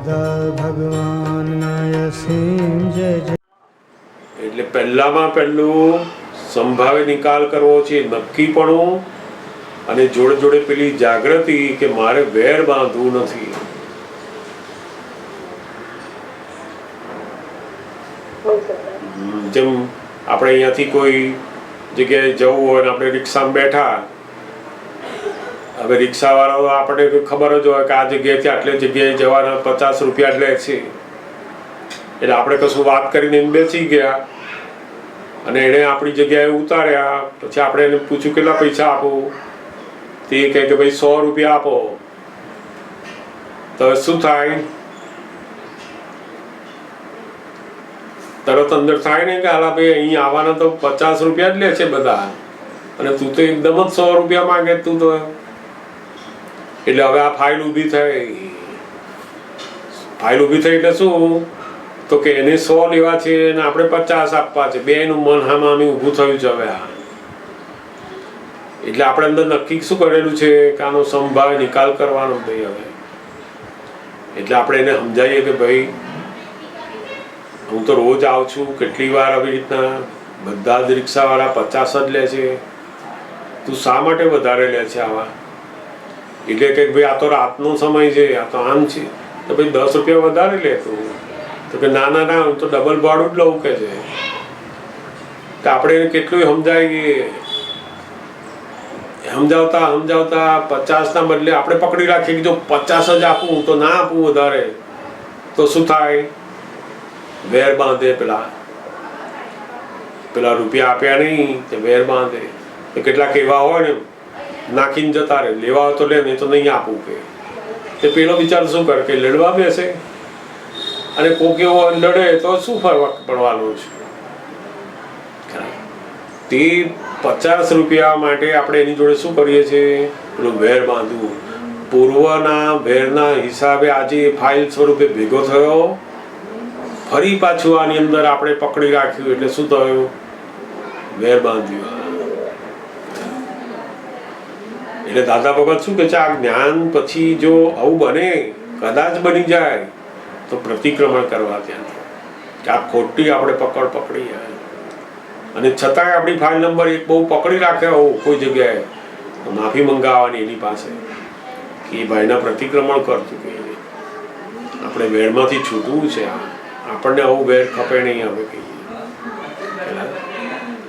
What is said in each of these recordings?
દાદા ભગવાનના અસીમ જય જય. એટલે પહેલામાં પહેલું સંભાવે નિકાલ કરવો છે, નક્કીપણું, અને જોડે જોડે પેલી જાગૃતિ કે મારે વેર બાંધવું નથી. જેમ આપણે અહીંયાથી કોઈ જગ્યાએ જવું હોય ને આપણે રિક્ષામાં બેઠા, હવે રિક્ષાવાળો આપણને ખબર જ હોય કે આ જગ્યાએથી આટલી જગ્યાએ જવાના 50 રૂપિયા લે છે, એટલે આપણે કશું વાત કરીને એમ બેસી ગયા અને એણે આપણી જગ્યાએ ઉતાર્યા. પછી આપણે એને પૂછ્યું કેટલા પૈસા આપો, તે કહે કે ભાઈ 100 રૂપિયા આપો. તો શું થાય? તરત અંદર થાય ને કે હાલા ભાઈ અહીં આવવાના તો 50 રૂપિયા જ લે છે બધા, અને તું તો એકદમ જ 100 રૂપિયા માંગે તું તો. એટલે હવે આ ફાઇલ ઊભી થઈ. ફાઇલ ઊભી થઈ એટલે શું? તો કે એને 100 લેવા છે અને આપણે 50 આપવા છે. બેનું મન હામામી ઊભું થયું છે હવે. એટલે આપણે અંદર નક્કી શું કરેલું છે કે આનો સંભાવ નિકાલ કરવાનો ભાઈ હવે. એટલે આપણે એને સમજાવીએ કે ભાઈ હું તો રોજ આવું છું, કેટલી વાર આવી રીતના બધા જ રિક્ષાવાળા 50 જ લે છે, તું શા માટે વધારે લે છે આવા? એટલે કે ભાઈ આ તો રાતનો સમય છે, આ તો આમ છે, તો ભાઈ 10 રૂપિયા વધારે લે તું. તો કે ના ના ના, હું તો ડબલ ભાડું જ લઉં કે છે. તો આપણે એને કેટલું સમજાવીએ, સમજાવતા 50 ના બદલે આપણે પકડી રાખીએ કે જો 50 જ આપું તો ના આપું વધારે, તો શું થાય? વેર બાંધે. પેલા રૂપિયા આપ્યા નહીં તે વેર બાંધે. તો કેટલાક એવા હોય ને નાખીને જતા રહે, લેવા હોય તો લે, નહીં તો નહીં આપવું કે. તે પેલો વિચાર શું કરે કે લડવા બેસે, અને કોક એવો લડે તો શું ફરક પડવાનો છે? તે 50 રૂપિયા માટે આપણે એની જોડે શું કરીએ છીએ? પેલું વેર બાંધવું. પૂર્વના વેરના હિસાબે આજે ફાઇલ સ્વરૂપે ભેગો થયો, ફરી પાછું આની અંદર આપણે પકડી રાખ્યું, એટલે શું થયું? વેર બાંધ્યું. એટલે દાદા ભગત શું કે છે, આ જ્ઞાન પછી જો આવું બને, કદાચ બની જાય, તો પ્રતિક્રમણ કરવા ત્યાંથી કે આ ખોટી આપણે પકડી અને છતાંય આપણી ફાઇલ નંબર 1 બહુ પકડી રાખે હોવું કોઈ જગ્યાએ, તો માફી મંગાવવાની એની પાસે કે એ ભાઈના પ્રતિક્રમણ કરતું કે આપણે વેરમાંથી છૂટવું છે. આપણને આવું વેર ખપે નહીં. હવે કહીએ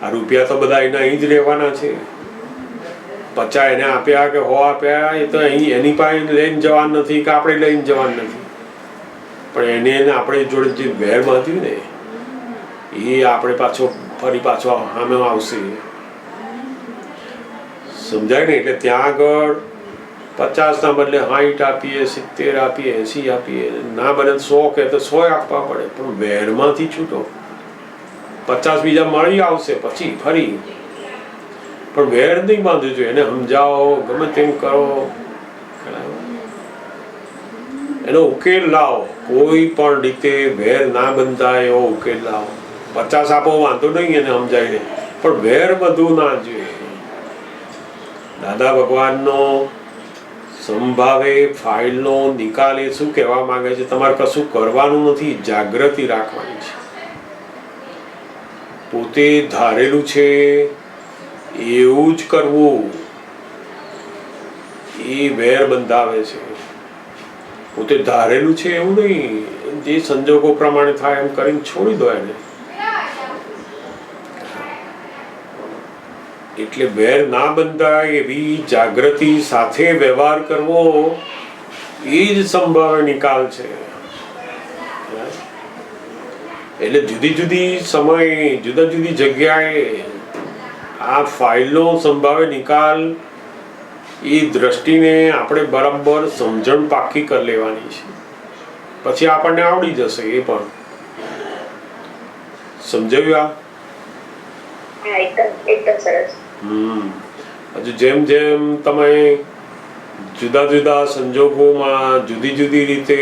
આ રૂપિયા તો બધા એના અહીં જ રહેવાના છે. 50 એને આપ્યા કે 100 આપ્યા, એ તો અહીં એની પાસે લઈને જવાનું નથી કે આપણે લઈને જવાનું નથી, પણ એને આપણે જોડે જે વેર બાંધ્યું ને એ આપણે ફરી પાછો સામે આવશે. સમજાય ને? એટલે ત્યાં આગળ 50 ના બદલે 60 આપીએ, 70 આપીએ, 80 આપીએ, ના બને 100 કે તો 100 આપવા પડે, પણ વેરમાંથી છૂટો. 50 બીજા મળી આવશે પછી ફરી, પણ વેર નહીં બાંધવું જોઈએ. એને સમજાવો, ગમે તેમ કરો, એનો ઉકેલ લાવો. કોઈ પણ રીતે વેર ના બંધાય એવો ઉકેલ લાવો. 50 આપો વાંધો નહીં એને સમજાવીને, પણ વેર બધું ના જોઈએ. દાદા ભગવાનનો સંભાવે ફાઇલનો નિકાલ એ શું કહેવા માંગે છે? તમારે કશું કરવાનું નથી, જાગૃતિ રાખવાની છે. પોતે ધારેલું છે એવું જ કરવું, એ વેર બંધાવે છે. પોતે ધારેલું છે એવું નહીં, જે સંજોગો પ્રમાણે થાય એમ કરીને છોડી દો એને. એટલે વેર ના બંધાય એવી જાગૃતિ સાથે વ્યવહાર કરવો, એ જ સંભાવે નિકાલ છે. એટલે જુદી જુદી સમયે, જુદા જુદી જગ્યાએ આ ફાઇલનો સંભાવે નિકાલ, એ દ્રષ્ટિને આપણે બરાબર સમજણ પાકી કરી લેવાની છે. પછી આપણને આવડી જશે. એ પણ સમજાવ્યું? હજુ જેમ જેમ તમે જુદા જુદા સંજોગોમાં જુદી જુદી રીતે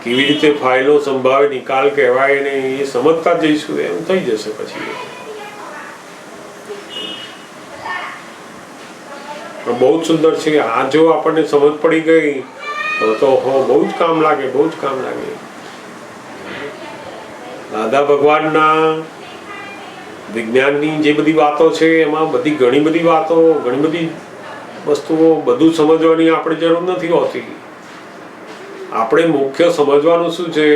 કેવી રીતે ફાઇલો સંભાવે નિકાલ કહેવાય ને એ સમજતા જઈશું, એમ થઈ જશે પછી. પણ બહુ જ સુંદર છે. આ જો આપણને સમજ પડી ગઈ તો બહુ જ કામ લાગે, બહુ જ કામ લાગે. દાદા ભગવાનના વિજ્ઞાનની જે બધી વાતો છે એમાં બધી ઘણી બધી વાતો, ઘણી બધી વસ્તુઓ બધું સમજવાની આપણે જરૂર નથી હોતી. આપણે મુખ્ય સમજવાનું શું છે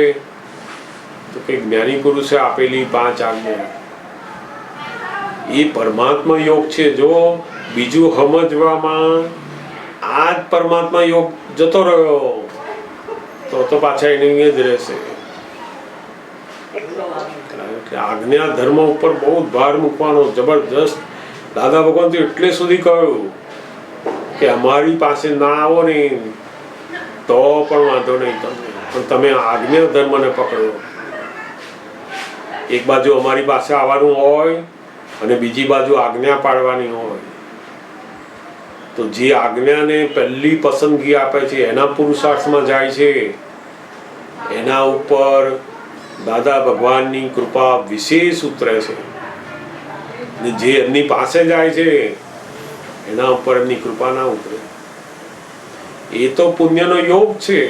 તો કે જ્ઞાની પુરુષે આપેલી 5 આજ્ઞા એ પરમાત્મા યોગ છે. જો બીજું સમજવામાં આ જ પરમાત્મા યોગ જતો રહ્યો તો પાછા એની જ રહેશે. આજ્ઞા ધર્મ ઉપર બહુ ભાર મૂકવાનો જબરજસ્ત. દાદા ભગવાન તો એટલે સુધી કહ્યું કે અમારી પાસે ના આવો ને તો પણ વાંધો નહીં, પણ તમે આજ્ઞા ધર્મને પકડો. એક બાજુ અમારી પાસે આવવાનું હોય અને બીજી બાજુ આજ્ઞા પાડવાની હોય, તો જે આજ્ઞાને પહેલી પસંદગી આપે છે એના પુરુષાર્થમાં જાય છે, એના ઉપર દાદા ભગવાનની કૃપા વિશેષ ઉતરે છે. ને જે એમની પાસે જાય છે એના ઉપર એમની કૃપા ના ઉતરે. એ તો પુણ્યનો યોગ છે.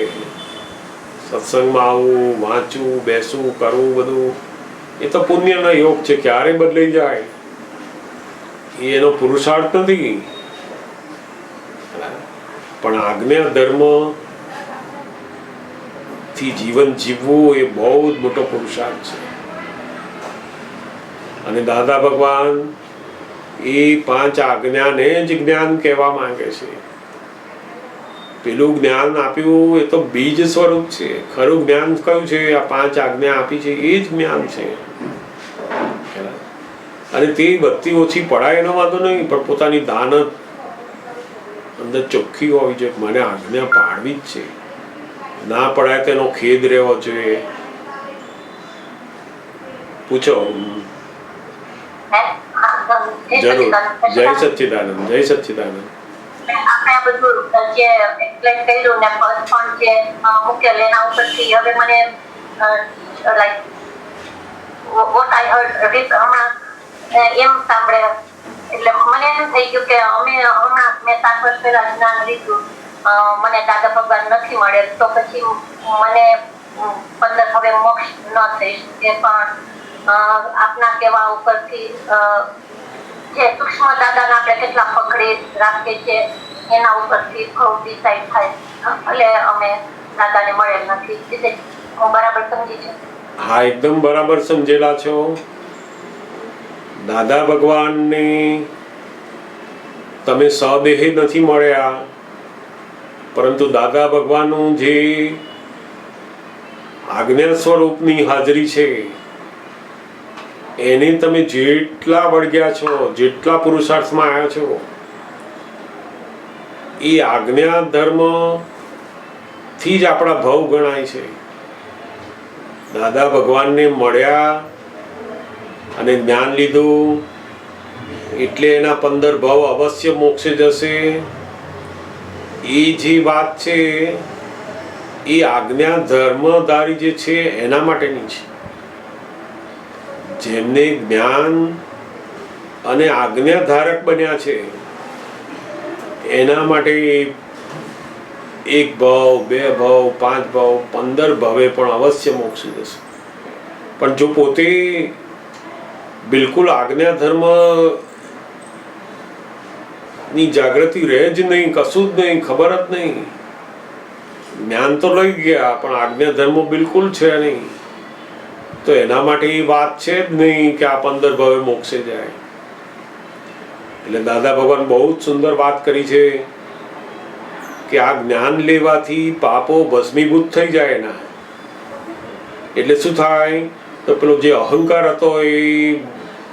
સત્સંગમાં આવવું, વાંચવું, બેસવું, કરવું બધું એ તો પુણ્યનો યોગ છે. ક્યારે બદલાઈ જાય એ એનો પુરુષાર્થ નથી. પણ આજ્ઞા ધર્મ થી જીવન જીવવું એ બહુ જ મોટો પુરુષાર્થ છે. અને દાદા ભગવાન એ 5 આજ્ઞાને જ જ્ઞાન કહેવા માંગે છે. પેલું જ્ઞાન આપ્યું એ તો બીજ સ્વરૂપ છે. ખરું જ્ઞાન કયું છે? આ 5 આજ્ઞા આપી છે એ જ જ્ઞાન છે. અને તે બધી ઓછી પડાય એનો વાંધો નહીં, પણ પોતાની દાનત અંદર ચોખ્ખી હોવી જોઈએ. મને આજ્ઞા પાડવી જ છે, ના પડાય તેનો ખેદ રહેવો જોઈએ. પૂછો. જરૂર. જય સચ્ચિદાનંદ, જય સચ્ચિદાનંદ. આપણે બધું જે એક્સપ્લેન કર્યું ને પણ જે મુખ્ય લેના ઉપરથી હવે મને લાઈક વોટ આઈ હર્ડ હમણાં એમ સાંભળે એટલે મને એમ થઈ ગયું કે અમે હમણાં મેં 7 વર્ષ પહેલા જ્ઞાન લીધું, મને દાદા ભગવાન નથી મળે તો પછી મને 15 હવે મોક્ષ ન થઈ શકે. પણ આપના કહેવા ઉપરથી જે સૂક્ષ્મ દાદાને આપણે કેટલા પકડી રાખીએ છીએ એના ઉપરથી ઘણું ડિસાઈડ થાય. એટલે અમે દાદાને મળેલ નથી. હું બરાબર સમજી છું? હા, એકદમ બરાબર સમજેલા છો. દાદા ભગવાનને તમે સદેહે નથી મળ્યા, પરંતુ દાદા ભગવાનનું જે આજ્ઞા સ્વરૂપની હાજરી છે એને તમે જેટલા વળગ્યા છો, જેટલા પુરુષાર્થમાં આવ્યા છો, એ આજ્ઞા ધર્મ થી જ આપણા ભવ ગણાય છે. દાદા ભગવાનને મળ્યા અને જ્ઞાન લીધું એટલે એના 15 ભવ અવશ્ય મોક્ષે જશે. એ જે વાત છે એ આજ્ઞા ધર્મધારી જે છે એના માટેની છે. જેમને જ્ઞાન અને આજ્ઞા ધારક બન્યા છે એના માટે 1 ભાવ, 2 ભાવ, 5 ભાવ, 15 ભવે પણ અવશ્ય મોક્ષ જશે. પણ જો પોતે બિલકુલ આજ્ઞા ધર્મ ની જાગૃતિ રહે જ નહીં, કશું જ નહીં, ખબર જ નહીં, જ્ઞાન તો લઈ ગયા પણ આજ્ઞા ધર્મ બિલકુલ છે નહીં, તો એના માટે એ વાત છે જ નહીં કે આ 15 ભવે મોક્ષે જાય. એટલે દાદા ભગવાન બહુ જ સુંદર વાત કરી છે કે આ જ્ઞાન લેવાથી પાપો ભસ્મીભૂત થઈ જાય એના. એટલે શું થાય તો પેલો જે અહંકાર હતો એ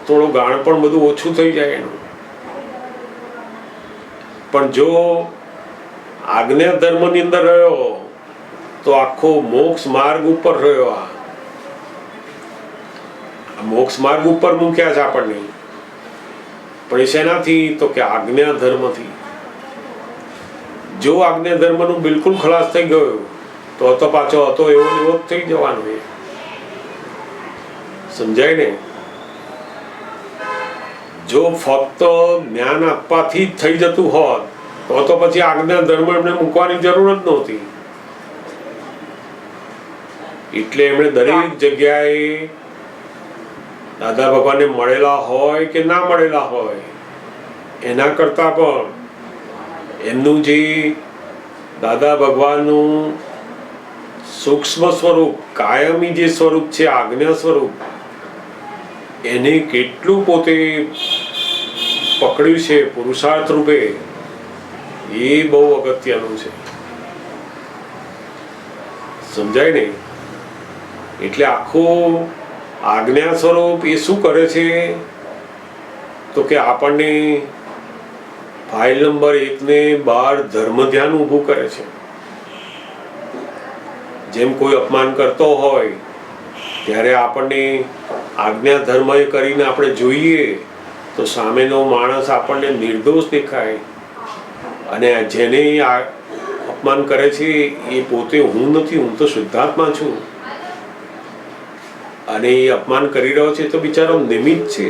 થોડો ગાણ પણ બધું ઓછું થઈ જાય એનું. પણ જો આજ્ઞા ધર્મની અંદર રહ્યો તો આખો મોક્ષ માર્ગ ઉપર રહ્યો. આ મોક્ષ માર્ગ ઉપર મૂક્યા છે આપણને, પણ એ શેનાથી તો કે આજ્ઞા ધર્મથી. જો આજ્ઞા ધર્મનું બિલકુલ ખલાસ થઈ ગયો તો પાછો હતો એવો એવો જ થઈ જવાનો. એ સમજાય ને? જો ફક્ત જ્ઞાન આપવાથી જ થઈ જતું હોત તો પછી આજ્ઞા ધર્મ એમને મૂકવાની જરૂર જ નહોતી. એટલે એમણે દરેક જગ્યાએ દાદા ભગવાનને મળેલા હોય કે ના મળેલા હોય, એના કરતા પણ એમનું જે દાદા ભગવાનનું સૂક્ષ્મ સ્વરૂપ, કાયમી જે સ્વરૂપ છે, આજ્ઞા સ્વરૂપ, એને કેટલું પોતે પકડ્યું છે પુરુષાર્થ રૂપે, એ બહુ અગત્યનું છે. સમજાય ને? એટલે આખું આજ્ઞા સ્વરૂપ એ શું કરે છે તો કે આપણને ફાઇલ નંબર 1 ને 12 ધર્મ ધ્યાન ઊભું કરે છે. જેમ કોઈ અપમાન કરતો હોય ત્યારે આપણને આજ્ઞા ધર્મ એ કરીને આપણે જોઈએ તો સામેનો માણસ આપણને નિર્દોષ દેખાય, અને જેને અપમાન કરે છે એ પોતે હું નથી, હું તો શુદ્ધાત્મા છું, અને એ અપમાન કરી રહ્યો છે તો બિચારો નિમિત્ત છે.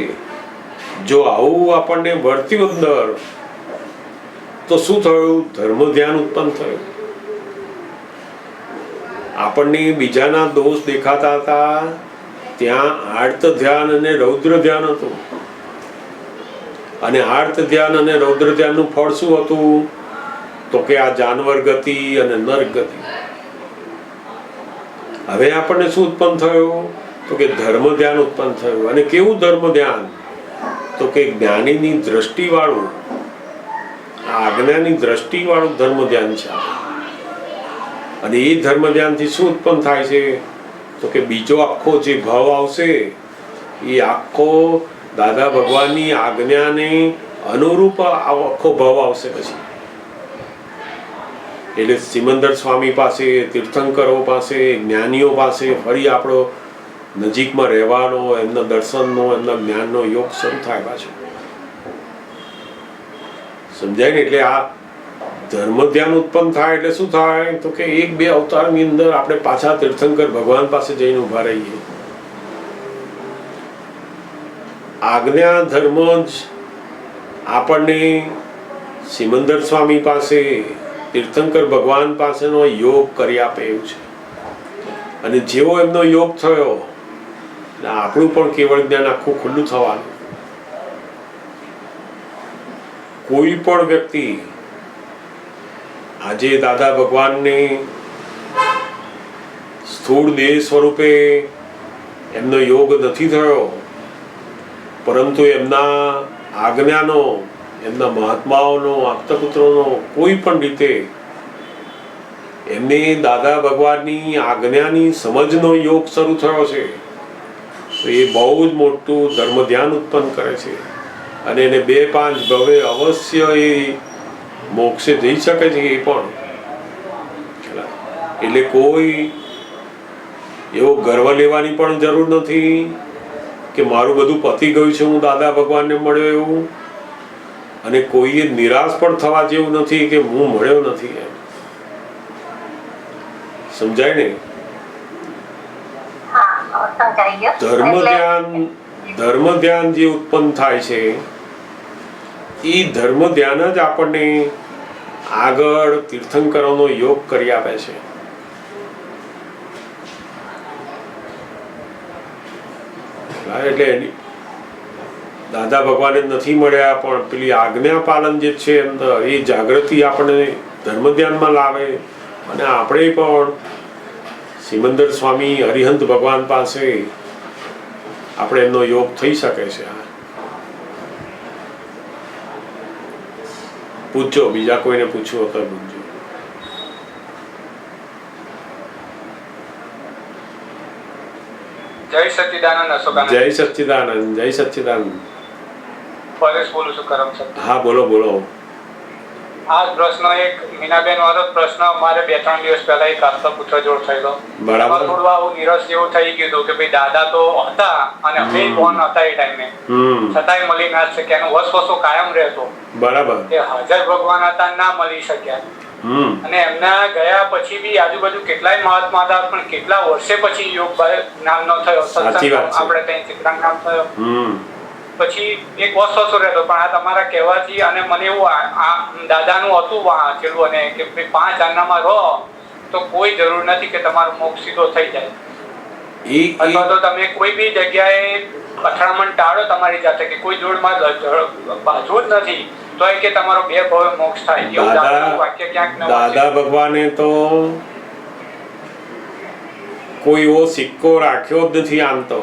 જો આવું આપણને વર્ત્યું અંદર તો શું થયું? ધર્મ ધ્યાન ઉત્પન્ન થયું. આપણને બીજાના દોષ દેખાતા હતા, ત્યાં આર્ત ધ્યાન અને રૌદ્ર ધ્યાન હતું, અને આર્ત ધ્યાન અને રૌદ્ર ધ્યાનનું ફળ શું હતું તો કે આ જાનવર ગતિ અને નર ગતિ. હવે આપણને શું ઉત્પન્ન થયું તો કે ધર્મ ધ્યાન ઉત્પન્ન થયું. અને કેવું ધર્મ ધ્યાન તો કે જ્ઞાનીની દ્રષ્ટિ વાળું, આજ્ઞાની દ્રષ્ટિ વાળું ધર્મ ધ્યાન છે. અને એ ધર્મ ધ્યાનથી શું ઉત્પન્ન થાય છે તો કે બીજો આખો જે ભાવ આવશે એ આખો દાદા ભગવાનની આજ્ઞાને અનુરૂપ આખો ભાવ આવશે. પછી એટલે સિમંદર સ્વામી પાસે, તીર્થંકરો પાસે, જ્ઞાનીઓ પાસે ફરી આપણો નજીકમાં રહેવાનો, એમના દર્શનનો, એમના જ્ઞાનનો યોગ શરૂ થાય પાછો. સમજાય ને? એટલે આ ધર્મ ધ્યાન ઉત્પન્ન થાય એટલે શું થાય તો કે 1-2 અવતારની અંદર આપણે પાછા તીર્થંકર ભગવાન પાસે જઈને ઉભા રહીએ. આજ્ઞા ધર્મ જ આપણને સિમંદર સ્વામી પાસે, તીર્થંકર ભગવાન પાસેનો યોગ કરી આપે એવું છે. અને જેવો એમનો યોગ થયો આપણું પણ કેવળ જ્ઞાન આખું ખુલ્લું થવાનું. કોઈ પણ વ્યક્તિ આજે દાદા ભગવાનને સ્થૂળ દેહ સ્વરૂપે એમનો યોગ નથી થયો, પરંતુ એમના આજ્ઞાનો, એમના મહાત્માઓનો, આપ્તપુત્રોનો કોઈ પણ રીતે એમને દાદા ભગવાનની આજ્ઞાની સમજનો યોગ શરૂ થયો છે, તો એ બહુ જ મોટું ધર્મ ધ્યાન ઉત્પન્ન કરે છે. અને એને 2-5 ભવે અવશ્ય એ મોક્ષે જઈ શકે છે. એ પણ એટલે કોઈ એવો ગર્વ લેવાની પણ જરૂર નથી કે મારું બધું પતી ગયું છે, હું દાદા ભગવાનને મળ્યો એવું. અને કોઈએ નિરાશ પણ થવા જેવું નથી કે હું મળ્યો નથી એમ. સમજાય ને? ધર્મ ધ્યાન જે ઉત્પન્ન થાય છે એ ધર્મ ધ્યાન જ આપણને આગળ તીર્થંકરોનો યોગ કરી આપે છે. એટલે દાદા ભગવાને નથી મળ્યા પણ પેલી આજ્ઞા પાલન જે છે અંદર એ જાગૃતિ આપણને ધર્મ ધ્યાનમાં લાવે. અને આપણે પણ સિમંદર સ્વામી, હરિહંત ભગવાન પાસે આપણે એમનો યોગ થઈ શકે છે. પૂછો, બીજા કોઈને પૂછવું તો પૂછજો. જય સચ્ચિદાનંદ અશોકાનંદ. જય સચ્ચિદાનંદ, જય સચ્ચિદાનંદ. પરેશ બોલું છું, કરમસદ. હા, બોલો બોલો. આ પ્રશ્ન એક મીનાબેન વાળો પ્રશ્ન મારે 2-3 દિવસ પહેલા એક આપતા પુત્ર જોડ થયેલો. બરાબર. થોડું આવું નિરસ જેવું થઈ ગયું હતું કે ભાઈ દાદા તો હતા અને અમે કોણ હતા એ ટાઈમે, છતાંય મળી ના શક્યા. એનો વસવસો કાયમ રહેતો. બરાબર. કે હાજર ભગવાન હતા, ના મળી શક્યા. અને એમના ગયા પછી બી આજુબાજુ કેટલાય મહાત્મા હતા, પણ કેટલા વર્ષે પછી યોગ નામનો થયો સત્સંગ, આપણે ત્યાં ચિત્રાંગ નામ થયો. પછી એક વસવસો રહેતો. પણ આ તમારા કહેવાથી અને મને એવું દાદાનું હતું વાંચેલું, અને કે 5 આજ્ઞામાં રહો તો કોઈ જરૂર નથી કે તમારો મોક્ષ સીધો થઈ જાય. અથવા તો તમે કોઈ બી જગ્યાએ અથડામણ ટાળો તમારી જાતે કે કોઈ જોડમાં બાજુ જ નથી તો કે તમારો બે ભવે મોક્ષ થાય એવું દાદાનું વાક્ય ક્યાંક ન દાદા ભગવાને તો કોઈ એવો સિક્કો રાખ્યો જ નથી. આમ તો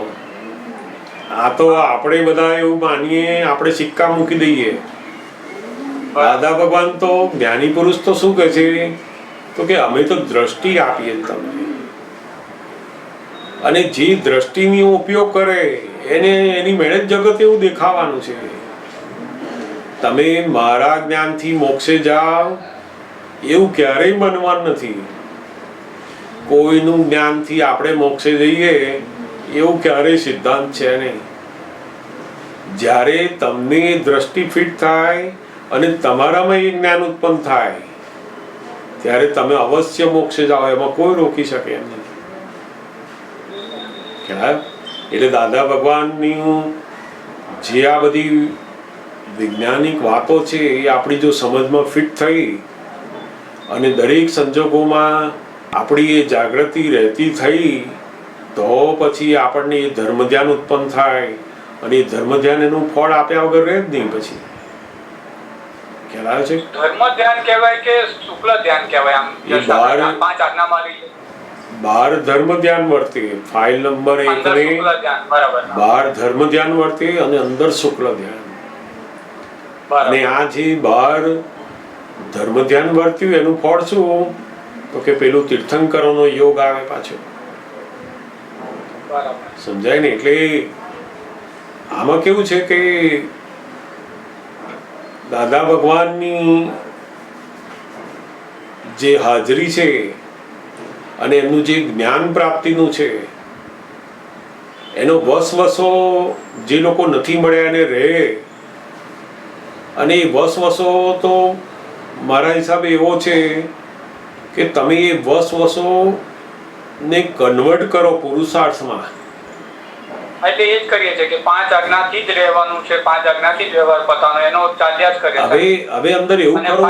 આ તો આપણે બધા એવું માનીએ, આપણે સિક્કા મૂકી દઈએ. દાદા ભગવાન તો જ્ઞાની પુરુષ તો શું કહે છે તો કે અમે તો દ્રષ્ટિ આપીએ તમને, અને જે દ્રષ્ટિનો ઉપયોગ કરે એને એની મેળે જગત એવું દેખાવાનું છે. તમે મારા જ્ઞાનથી મોક્ષે જાઓ એવું ક્યારેય બનવાનું નથી. કોઈનું જ્ઞાનથી આપણે મોક્ષે જઈએ એવું ક્યારેય સિદ્ધાંત છે નહીં. જ્યારે તમને દ્રષ્ટિ ફિટ થાય અને તમારામાં એ જ્ઞાન ઉત્પન્ન થાય ત્યારે તમે અવશ્ય મોક્ષે જાઓ, એમાં કોઈ રોકી શકે એમ નથી. એટલે દાદા ભગવાનની જે આ બધી વૈજ્ઞાનિક વાતો છે એ આપણી જો સમજમાં ફિટ થઈ અને દરેક સંજોગોમાં આપણી એ જાગૃતિ રહેતી થઈ તો પછી આપણને એ ધર્મ ધ્યાન ઉત્પન્ન થાય, અને એ ધર્મ ધ્યાન એનું ફળ આપ્યા વગર રહે જ નહીં. પછી ખ્યાલ આવે છે? ધર્મ ધ્યાન કહેવાય કે શુક્લ ધ્યાન કહેવાય? આમ પાંચ આજ્ઞામાં 12 ધર્મ ધ્યાન વર્તે. ફાઇલ નંબર 1 ને 12 ધર્મ ધ્યાન વર્તે અને અંદર શુક્લ ધ્યાન. અને આ જે 12 ધર્મ ધ્યાન વર્ત્યું એનું ફળ શું તો કે પેલું તીર્થંકરોનો યોગ આવે પાછો. સમજાય ને? એટલે આમાં કેવું છે કે દાદા ભગવાનની જે હાજરી છે અને એમનું જે જ્ઞાન પ્રાપ્તિનું છે એનો વસવસો જે લોકો નથી મળ્યા એને રહે. અને એ વસવસો તો મારા હિસાબે એવો છે કે તમે એ વસવસો ને કન્વર્ટ કરો પુરુષાર્થમાં. એટલે એ જ કરીએ છીએ કે 5 આજ્ઞાથી જ રહેવાનું છે, 5 આજ્ઞાથી જ વ્યવહાર પતાવવાનો, એનો ચાલ્યા જ કરે. હવે અંદર એવું કરો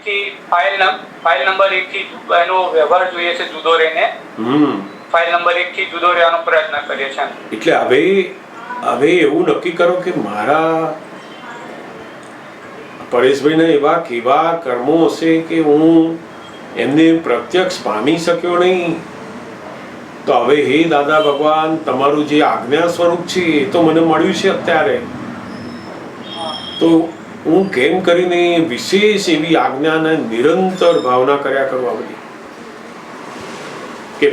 કે ફાઇલ નંબર 1 થી એનો વ્યવહાર જોઈએ છે જુદો રહીને. ફાઇલ નંબર 1 થી જુદો રહેવાનો પ્રયત્ન કરીએ છીએ. એટલે હવે એવું નક્કી કરો કે મારા પરેશભાઈના એવા કેવા કર્મો હશે કે હું એમને પ્રત્યક્ષ પામી શક્યો નહીં, તો હવે હે દાદા ભગવાન તમારું જે આજ્ઞા સ્વરૂપ છે એ તો મને મળ્યું છે અત્યારે, તો હું કેમ કરીને વિશેષ એવી આજ્ઞાને નિરંતર ભાવના કર્યા કરવા બધી કે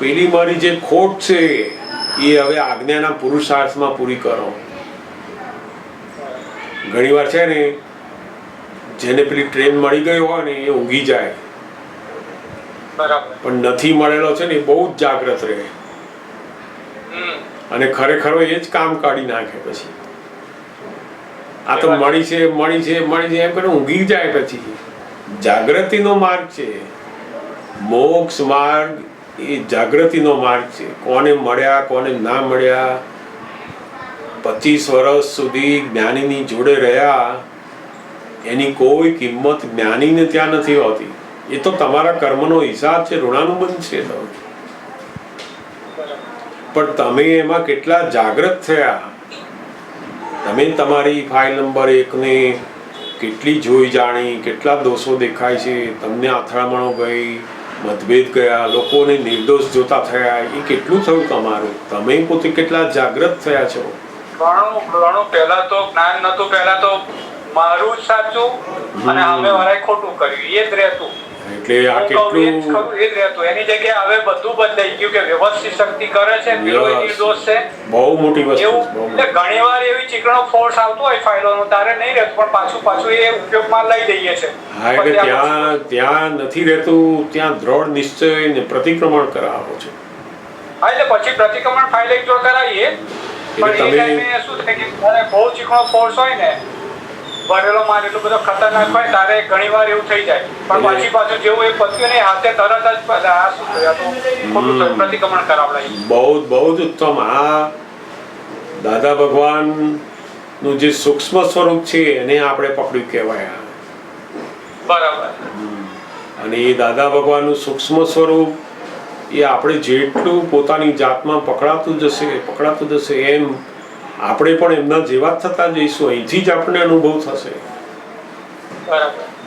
પેલી મારી જે ખોટ છે એ હવે આજ્ઞાના પુરુષાર્થમાં પૂરી કરો. ઘણી વાર છે ને જેને પેલી ટ્રેન મળી ગઈ હોય ને એ ઊંઘી જાય, પણ નથી મળેલો છે ને એ બહુ જ જાગ્રત રહે અને ખરેખર એ જ કામ કાઢી નાખે. પછી આ તો મળી છે એમ કરીને ઊંઘી જાય. પછી જાગૃતિનો માર્ગ છે, મોક્ષ માર્ગ એ જાગૃતિનો માર્ગ છે. કોને મળ્યા કોને ના મળ્યા, 25 વર્ષ સુધી જ્ઞાનીની જોડે રહ્યા એની કોઈ કિંમત જ્ઞાનીને ત્યાં નથી હોતી. એ તો તમારા કર્મનો હિસાબ છે, ઋણાનુબંધ છે. પણ તમે એમાં કેટલા જાગૃત થયા, તમે તમારી ફાઇલ નંબર 1 ને કેટલી જોઈ જાણી, કેટલા દોષો દેખાય છે, તમને અથડામણો ગઈ, મતભેદ ગયા, લોકોને નિર્દોષ જોતા થયા, એ કેટલું થયું તમારું? તમે પોતે કેટલા જાગૃત થયા છો? ઘણું પહેલા તો જ્ઞાન નતું, પહેલા તો મારું જ સાચું અને સામે વાળાએ ખોટું કર્યું એ જ રહેતું. એટલે આ કેટલું એ જ રહેતું. એની જગ્યાએ હવે બધું બદલાઈ ગયું કે વ્યવસ્થિત શક્તિ કરે છે, પેલો નિર્દોષ છે. બહુ મોટી વસ્તુ. એટલે ઘણીવાર એવી ચીકણો ફોર્સ આવતો હોય ફાઇલોનો, તારે નહીં રહેતું, પણ પાછું એ ઉપયોગમાં લઈ દઈએ છે. હા, એટલે ત્યાં નથી રહેતું, ત્યાં દ્રઢ નિશ્ચય ને પ્રતિક્રમણ કરાવો છો. હા, એટલે પછી પ્રતિક્રમણ ફાઇલ એક જો કરાવીએ, પણ એ ટાઈમે શું થાય કે બહુ ચીકણો ફોર્સ હોય ને, ભરેલો માલ એટલો બધો ખતરનાક હોય, તારે ઘણીવાર એવું થઈ જાય. પણ પાછું જેવું એ પત્યું ને હાથે તરત જ આ શું થયું, પ્રતિક્રમણ કરાવડાય. બહુ જ ઉત્તમ. આ દાદા ભગવાન નું જે સૂક્ષ્મ સ્વરૂપ છે એને આપણે પકડ્યું કહેવાય. બરાબર. અને એ દાદા ભગવાન નું સૂક્ષ્મ સ્વરૂપ એ આપણે જેટલું પોતાની જાતમાં પકડાતું જશે એમ આપણે પણ એમના જેવા જ થતા જઈશું. અહીંથી જ આપણને અનુભવ થશે.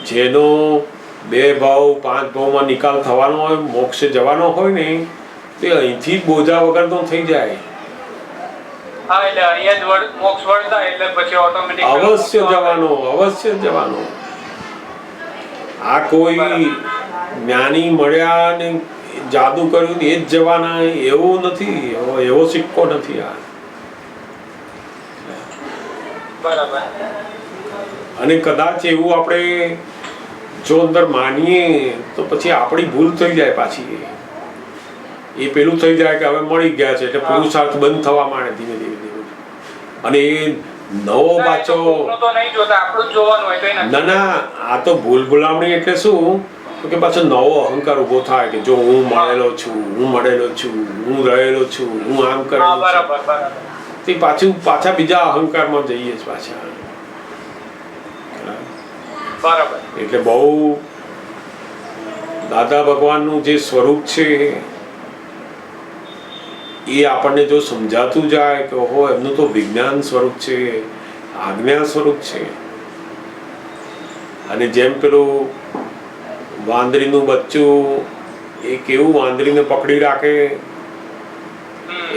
જેનો 2 ભાવ 5 ભાવમાં નિકાલ થવાનો હોય, મોક્ષે જવાનો હોય ને, તે અહીંથી જ બોજા વગરનો થઈ જાય. અવશ્ય જવાનો. આ કોઈ જ્ઞાની મળ્યા ને જાદુ કર્યું ને એ જ જવાના એવું નથી. એવો સિક્કો નથી આ. અને કદાચ એવું આપણે જો અંદર માનીએ તો પછી આપણી ભૂલ થઈ જાય પાછી. એ પેલું થઈ જાય કે હવે મળી ગયા છે એટલે પુરુષાર્થ બંધ થવા માંડે ધીમે ધીમે. અને એ નવો પાછો ના આ તો ભૂલ ભૂલામણી એટલે શું કે પાછો નવો અહંકાર ઉભો થાય કે જો હું મળેલો છું, હું રહેલો છું, હું આમ કરેલો છું. તે પાછા બીજા અહંકારમાં જઈએ જ પાછા. એટલે બહુ દાદા ભગવાનનું જે સ્વરૂપ છે એ આપણને જો સમજાતું જાય કે ઓહો એમનું તો વિજ્ઞાન સ્વરૂપ છે, આજ્ઞા સ્વરૂપ છે. અને જેમ પેલું વાંદરીનું બચ્ચું એ કેવું વાંદરીને પકડી રાખે,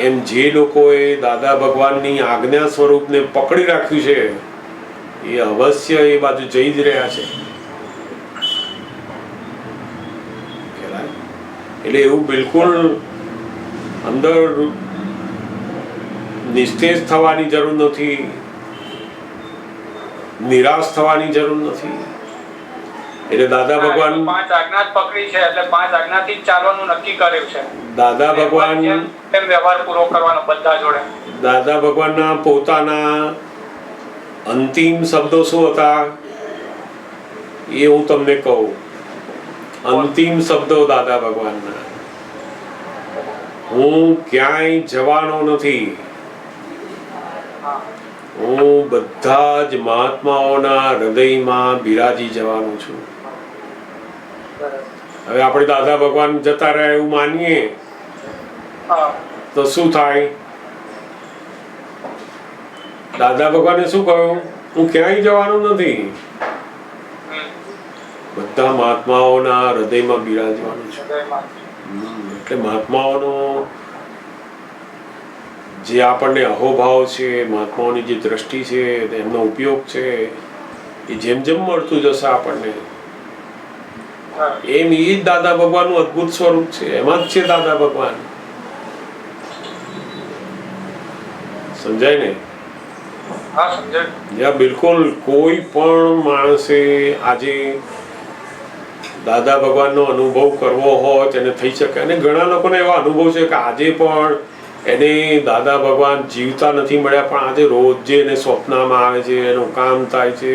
એમ જે લોકોએ દાદા ભગવાનની આજ્ઞા સ્વરૂપને પકડી રાખ્યું છે એ અવશ્ય એ બાજુ જઈ જ રહ્યા છે. એટલે એવું બિલકુલ અંદર નિસ્તેજ થવાની જરૂર નથી, નિરાશ થવાની જરૂર નથી. એટલે દાદા ભગવાન 5 આજ્ઞા પકડી છે એટલે 5 આજ્ઞાથી જ ચાલવાનું નક્કી કર્યું છે. દાદા ભગવાન વ્યવહાર પૂરો કરવાનો બધા જોડે. દાદા ભગવાનના પોતાના અંતિમ શબ્દો શું હતા એ હું તમને કહું. અંતિમ શબ્દો દાદા ભગવાનના, હું ક્યાંય જવાનો નથી, હું બધા જ મહાત્માઓના હૃદયમાં બિરાજી જવાનું છું. હવે આપણે દાદા ભગવાન જતા રહ્યા એવું માનીએ તો શું થાય? દાદા ભગવાને શું કહ્યું? હું ક્યાંય જવાનું નથી, બધા મહાત્માઓના હૃદયમાં બિરાજવાનું છું. એટલે મહાત્માઓનો જે આપણને અહોભાવ છે, મહાત્માઓની જે દ્રષ્ટિ છે, એમનો ઉપયોગ છે, એ જેમ જેમ મળતું જશે આપણને એમ એ જ દાદા ભગવાનનું અદ્ભુત સ્વરૂપ છે. એમાં જ છે દાદા ભગવાન. સમજાય ને? જ્યાં બિલકુલ કોઈ પણ માણસે આજે દાદા ભગવાનનો અનુભવ કરવો હોય તેને થઈ શકે. અને ઘણા લોકોને એવા અનુભવ છે કે આજે પણ એને દાદા ભગવાન જીવતા નથી મળ્યા, પણ આજે રોજ જે એને સ્વપ્નમાં આવે છે, એનું કામ થાય છે.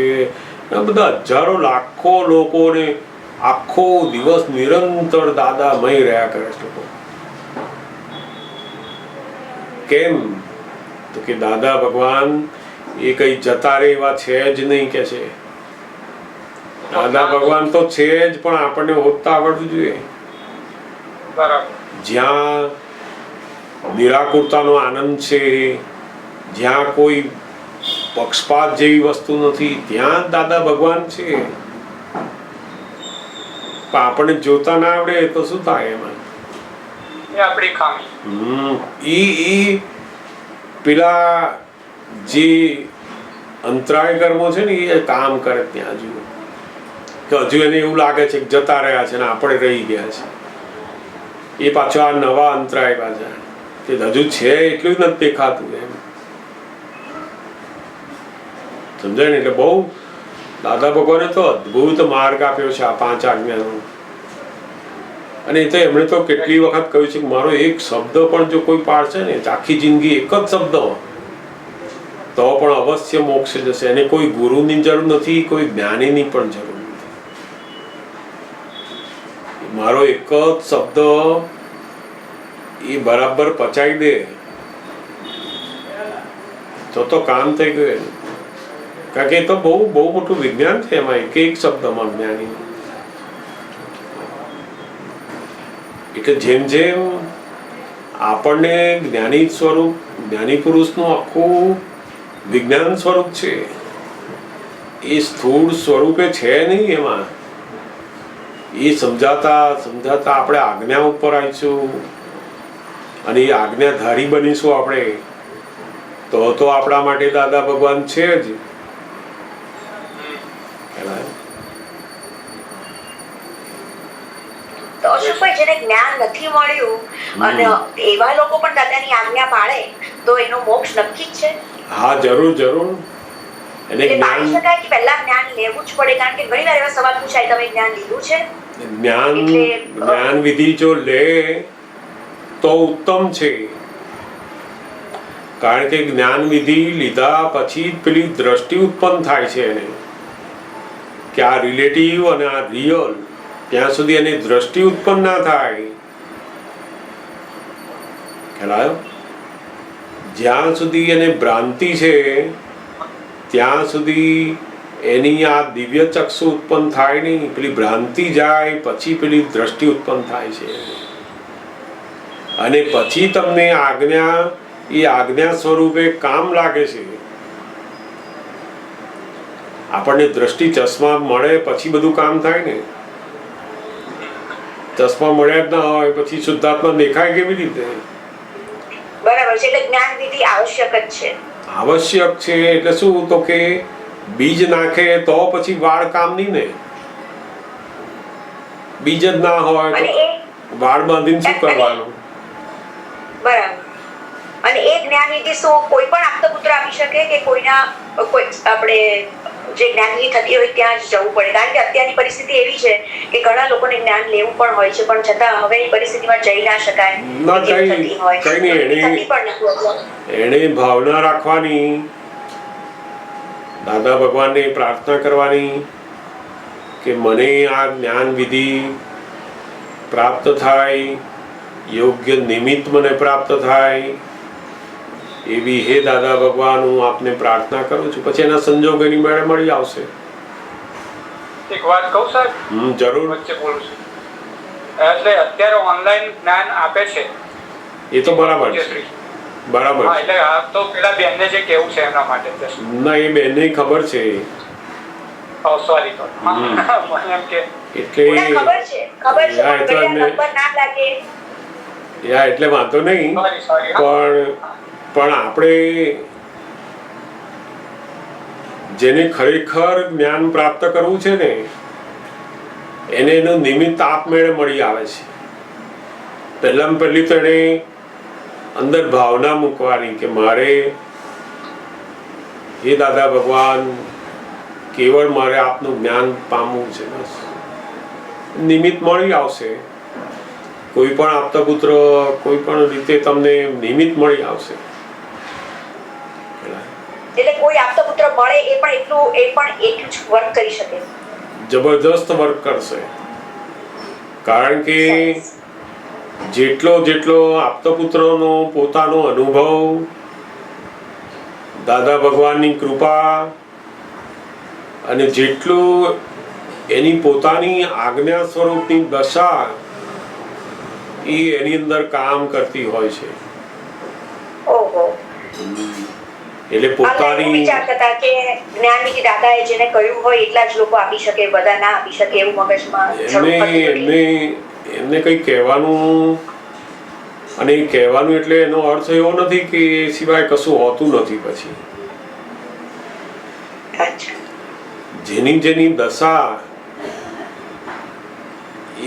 બધા હજારો લાખો લોકોને આખો દિવસ નિરંતર દાદામય રહ્યા કરે છે લોકો. કેમ? તો કે દાદા ભગવાન એ કઈ જતા રહે એવા છે જ નહીં કે છે. દાદા ભગવાન તો છે જ, પણ આપણને હોદતા આવડવું જોઈએ. જ્યાં નિરાકુરતાનો આનંદ છે, જ્યાં કોઈ પક્ષપાત જેવી વસ્તુ નથી, ત્યાં દાદા ભગવાન છે. પણ આપણને જોતા ના આવડે તો શું થાય? એમાં આપણી ખામી. પેલા જે અંતરાય કર્મો છે ને એ કામ કરે ત્યાં જુઓ કે હજુ એને એવું લાગે છે કે જતા રહ્યા છે ને આપણે રહી ગયા છે. એ પાછો આ નવા અંતરાય પાછા કે હજુ છે એટલું જ નથી દેખાતું એમ. સમજાય ને? એટલે બહુ દાદા ભગવાને તો અદ્ભુત માર્ગ આપ્યો છે આ 5 આજ્ઞાનો. અને એ તો એમણે તો કેટલી વખત કહ્યું છે કે મારો એક શબ્દ પણ જો કોઈ પાડશે ને આખી જિંદગી એક જ શબ્દ તો પણ અવશ્ય મોક્ષ જશે. એને કોઈ ગુરુની જરૂર નથી, કોઈ જ્ઞાનીની પણ જરૂર નથી. મારો એક જ શબ્દ એ બરાબર પચાવી દે તો કામ થઈ ગયું. કારણ કે એ તો બહુ બહુ મોટું વિજ્ઞાન છે એમાં, એક એક શબ્દમાં જ્ઞાની. એટલે જેમ જેમ આપણને જ્ઞાની સ્વરૂપ, જ્ઞાની પુરુષનું આખું વિજ્ઞાન સ્વરૂપ છે, એ સ્થૂળ સ્વરૂપે છે નહીં. એમાં એ સમજાતા સમજાતા આપણે આજ્ઞા ઉપર આવીશું અને એ આજ્ઞાધારી બનીશું આપણે, તો આપણા માટે દાદા ભગવાન છે જ. તો અશોકભાઈ, જેને જ્ઞાન નથી મળ્યું અને એવા લોકો પણ દાદાની આજ્ઞા પાળે તો એનો મોક્ષ નક્કી જ છે? હા, જરૂર જરૂર. એને પાળી શકાય કે પહેલા જ્ઞાન લેવું જ પડે? કારણ કે ઘણી વાર એવા સવાલ પૂછાય, તમે જ્ઞાન લીધું છે? જ્ઞાન વિધિ જો લે તો ઉત્તમ છે, કારણ કે જ્ઞાન વિધિ લીધા પછી પેલી દ્રષ્ટિ ઉત્પન્ન થાય છે એને કે આ રિલેટિવ અને આ રિયલ. ત્યાં સુધી એની દ્રષ્ટિ ઉત્પન્ન ના થાય, ખ્યાલ? જ્યાં સુધી એને ભ્રાંતિ છે ત્યાં સુધી એની આ દિવ્ય ચક્ષુ ઉત્પન્ન થાય નહીં. પેલી ભ્રાંતિ જાય પછી પેલી દ્રષ્ટિ ઉત્પન્ન થાય છે અને પછી તમને આજ્ઞા, એ આજ્ઞા સ્વરૂપે કામ લાગે છે. આપણને દ્રષ્ટિ ચશ્મા મળે પછી બધું કામ થાય ને. ચશ્મા મળ્યા જ ના હોય પછી શુદ્ધાત્મા દેખાય કેવી રીતે? બરાબર છે. એટલે જ્ઞાન વિધિ આવશ્યક જ છે. આવશ્યક છે એટલે શું? તો કે બીજ નાખે તો પછી વાળ કામ નહીં ને. બીજ જ ના હોય તો વાળ બાંધીને શું કરવાનું? બરાબર. અને એ જ્ઞાન વિધિ શું કોઈ પણ આપતો પુત્ર આપી શકે કે કોઈના કોઈ આપણે જે જ્ઞાન વિધિ થતી હોય ત્યાં જ જવું પડે? કારણ કે અત્યારની પરિસ્થિતિ એવી છે કે ઘણા લોકોને જ્ઞાન લેવું પણ હોય છે, પણ છતાં હવે એ પરિસ્થિતિમાં જઈ ના શકાય. એને ભાવના રાખવાની, દાદા ભગવાનને પ્રાર્થના કરવાની કે મને આ જ્ઞાન વિધિ પ્રાપ્ત થાય, યોગ્ય નિમિત્ત મને પ્રાપ્ત થાય, એવી હે દાદા ભગવાન હું આપને પ્રાર્થના કરું છું. પછી એના સંજોગોની મેળે મળી આવશે. એક વાત કહું સાહેબ? જરૂર. વચ્ચે બોલું છું. એટલે અત્યારે ઓનલાઈન જ્ઞાન આપે છે એ તો બરાબર છે, બરાબર. હા, એટલે આ તો પેલા બેનને જે કેવું છે એના માટે ના, એ બેનને ખબર છે. સોરી તો મને એમ કે એટલે ખબર છે એટલે વાંધો નહીં. પણ આપણે જેને ખરેખર જ્ઞાન પ્રાપ્ત કરવું છે ને એને એનું નિમિત્ત આપમેળે મળી આવે છે. પહેલામાં પહેલી તો એને અંદર ભાવના મૂકવાની કે મારે હે દાદા ભગવાન કેવળ મારે આપનું જ્ઞાન પામવું છે. બસ નિમિત્ત મળી આવશે. કોઈ પણ આપતા પુત્ર કોઈ પણ રીતે તમને નિમિત્ત મળી આવશે. એટલે કોઈ આપતો પુત્ર મળે એ પણ એટલું જ વર્ક કરી શકે? જબરદસ્ત વર્ક કરશે. કારણ કે જેટલો આપતો પુત્રનો પોતાનો અનુભવ, દાદા ભગવાનની કૃપા અને જેટલું એની પોતાની આજ્ઞા સ્વરૂપની દશા એ એની અંદર કામ કરતી હોય છે. ઓહો. એટલે પોતાની વિચારતા કે જ્ઞાન વિધિ દાદાએ જેને કહ્યું હોય એટલા જ લોકો આપી શકે, બધા ના આપી શકે એવું મગજમાં એમને કઈ કહેવાનું, અને કહેવાનું એટલે એનો અર્થ એવો નથી કે એ સિવાય કશું હોતું નથી. પછી જેની દશા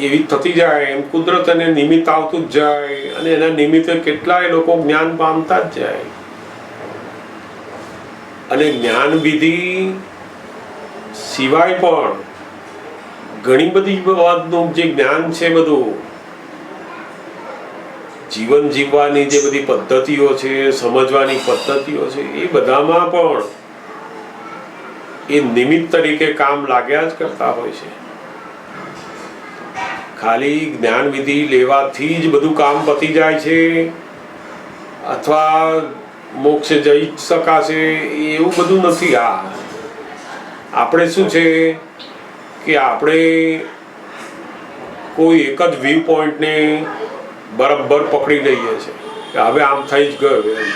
એવી થતી જાય એમ કુદરત એને નિમિત્ત આવતું જ જાય અને એના નિમિત્તે કેટલાય લોકો જ્ઞાન પામતા જ જાય. અને જ્ઞાન વિધિ સિવાય પણ ઘણી બધી વાતનું જે જ્ઞાન છે, બધું જીવન જીવવાની જે બધી પદ્ધતિઓ છે, સમજવાની પદ્ધતિઓ છે, એ બધામાં પણ એ નિમિત્ત તરીકે કામ લાગ્યા જ કરતા હોય છે. ખાલી જ્ઞાન વિધિ લેવાથી જ બધું કામ પતી જાય છે અથવા મોક્ષે જઈ શકાશે એવું બધું નથી. આપણે શું છે કે આપણે કોઈ એક જ વ્યૂ પોઈન્ટને બરાબર પકડી લઈએ છે કે હવે આમ થઈ જ ગયું એમ.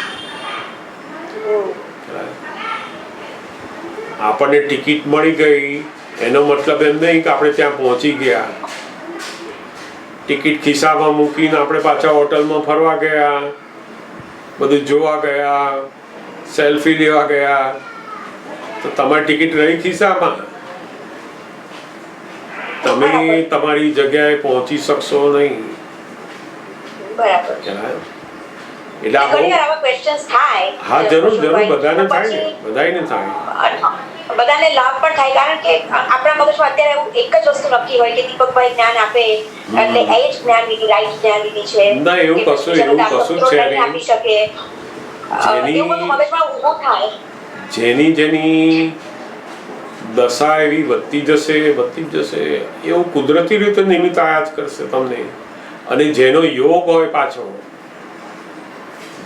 આપણને ટિકિટ મળી ગઈ એનો મતલબ એમ નહીં કે આપણે ત્યાં પહોંચી ગયા. ટિકિટ ખિસ્સામાં મૂકીને આપણે પાછા હોટલમાં ફરવા ગયા, બધું જોવા ગયા, સેલ્ફી લેવા ગયા, તો તમારી ટિકિટ રહી ખિસ્સામાં. તમે તમારી જગ્યાએ પહોંચી શકશો નહીં. બરાબર. એટલે આ ઘણી વાર આવા ક્વેશ્ચન્સ થાય. હા, જરૂર બધાને થાય ને, બધાને થાય. બધાને લાભ પણ થાય, કારણ કે આપણા મગજમાં અત્યારે એવું એક જ વસ્તુ નક્કી હોય કે દીપકભાઈ જ્ઞાન આપે એટલે એ જ જ્ઞાન વિધિ, રાઈટ જ્ઞાન વિધિ છે. ના, એવું કશું છે નહીં. આપી શકે એવું બધું મગજમાં ઊભું થાય. જેની દશા એવી વધતી જશે એવું કુદરતી રીતે નિમિત્ત આયા જ કરશે તમને. અને જેનો યોગ હોય પાછો,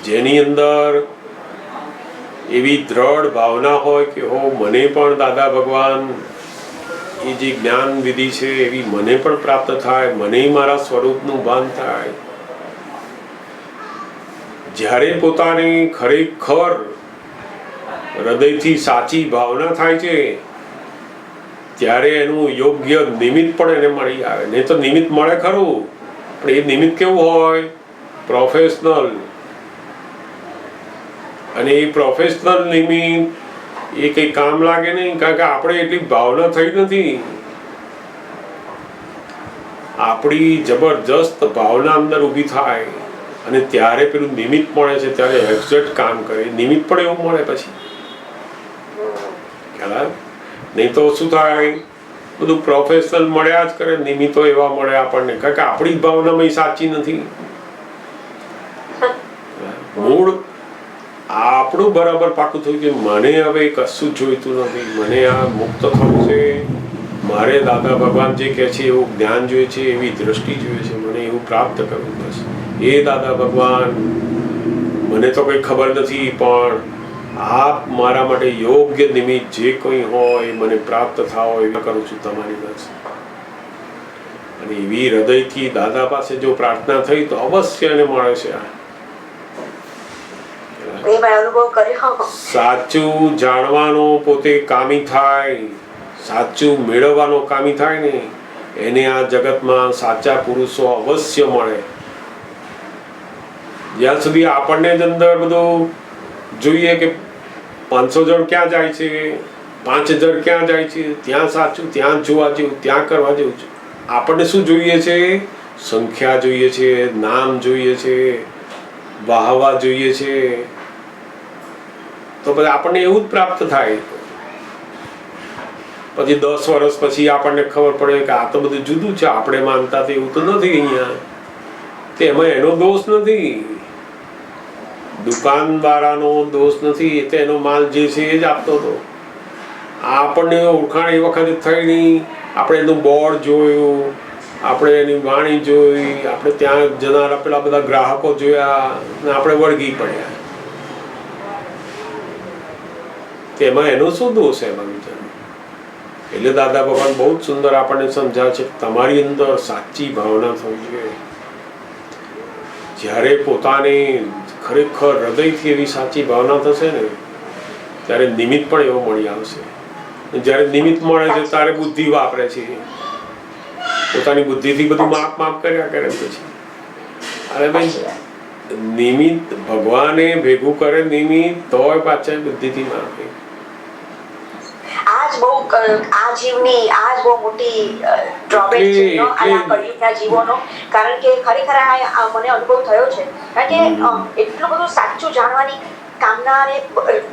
જેની અંદર એવી દ્રઢ ભાવના હોય કે હો મને પણ દાદા ભગવાન એ જે જ્ઞાન વિધિ છે એવી મને પણ પ્રાપ્ત થાય, મને મારા સ્વરૂપનું ભાન થાય. જ્યારે પોતાની ખરેખર હૃદયથી સાચી ભાવના થાય છે ત્યારે એનું યોગ્ય નિમિત્ત પણ એને મળી આવે. નહીં તો નિમિત્ત મળે ખરું, પણ એ નિમિત્ત કેવું હોય? પ્રોફેશનલ. અને એ પ્રોફેશનલ નિમિત્ત એ કંઈ કામ લાગે નહીં, કારણ કે આપણે એટલી ભાવના થઈ નથી. આપણી જબરજસ્ત ભાવના અંદર ઊભી થાય અને ત્યારે પેલું નિમિત્ત મળે છે, ત્યારે એક્ઝેક્ટ કામ કરે. નિમિત્ત પણ એવું મળે પછી ખ્યાલ આવે. નહીં તો શું થાય, બધું પ્રોફેશનલ મળ્યા જ કરે, નિમિત્તો એવા મળે આપણને, કારણ કે આપણી જ ભાવનામાં સાચી નથી. મૂળ આપણું બરાબર પાકું થયું કે મને હવે કશું જોઈતું નથી, મને આ મુક્ત થવું છે, મારે દાદા ભગવાન જે કહે છે એવું જ્ઞાન જોઈએ છે, એવી દ્રષ્ટિ જોઈએ છે, મને એવું પ્રાપ્ત કરવું બસ. એ દાદા ભગવાન મને તો કંઈ ખબર નથી, પણ આપ મારા માટે યોગ્ય નિમિત્ત જે કંઈ હોય મને પ્રાપ્ત થાવ એવી કરું છું તમારી પાસે. અને એવી હૃદયથી દાદા પાસે જો પ્રાર્થના થઈ તો અવશ્ય એને મળે છે. સાચું જાણવાનો પોતે કામી થાય, સાચું મેળવવાનો કામી થાય ને એને આ જગતમાં સાચા પુરુષો અવશ્ય મળે. જ્યાં સુધી આપણને જ અંદર બધું જોઈએ કે 500 જણ ક્યાં જાય છે, 5000 ક્યાં જાય છે, ત્યાં સાચું, ત્યાં જોવા જેવું, ત્યાં કરવા જેવું છે. આપણને શું જોઈએ છે? સંખ્યા જોઈએ છે, નામ જોઈએ છે, વાહવા જોઈએ છે. તો પછી આપણને એવું જ પ્રાપ્ત થાય. પછી 10 વર્ષ પછી આપણને ખબર પડે કે આ તો બધું જુદું છે, આપણે માનતા એવું તો નથી. અહીંયા તેમાં એનો દોષ નથી, દુકાનવાળાનો દોષ નથી, એ તો એનો માલ જે છે એ જ આપતો હતો. આપણને ઓળખાણ એ વખતે થઈ નહીં, આપણે એનું બોર્ડ જોયું, આપણે એની વાણી જોઈ, આપણે ત્યાં જનારા પેલા બધા ગ્રાહકો જોયા અને આપણે વળગી પડ્યા. તેમાં એનો શું દોષ છે? એટલે દાદા ભગવાન બહુ જ સુંદર આપણને સમજાવે છે, તમારી અંદર સાચી ભાવના થવી જોઈએ. જ્યારે પોતાને ખરેખર હૃદયથી એવી સાચી ભાવના થશે ને ત્યારે નિમિત્ત પણ એવો મળી આવશે. જ્યારે નિમિત્ત મળે છે ત્યારે બુદ્ધિ વાપરે છે, પોતાની બુદ્ધિથી બધું માપ કર્યા કરે. પછી અરે ભાઈ નિમિત્ત ભગવાને ભેગું કરે નિમિત્ત તોય પાછા બુદ્ધિથી માપે. આજ બહુ મોટી ડ્રોબેક છે કળિયુગના જીવોનો. કારણ કે ખરેખર મને અનુભવ થયો છે, કારણ કે એટલું બધું સાચું જાણવાની કામના, અને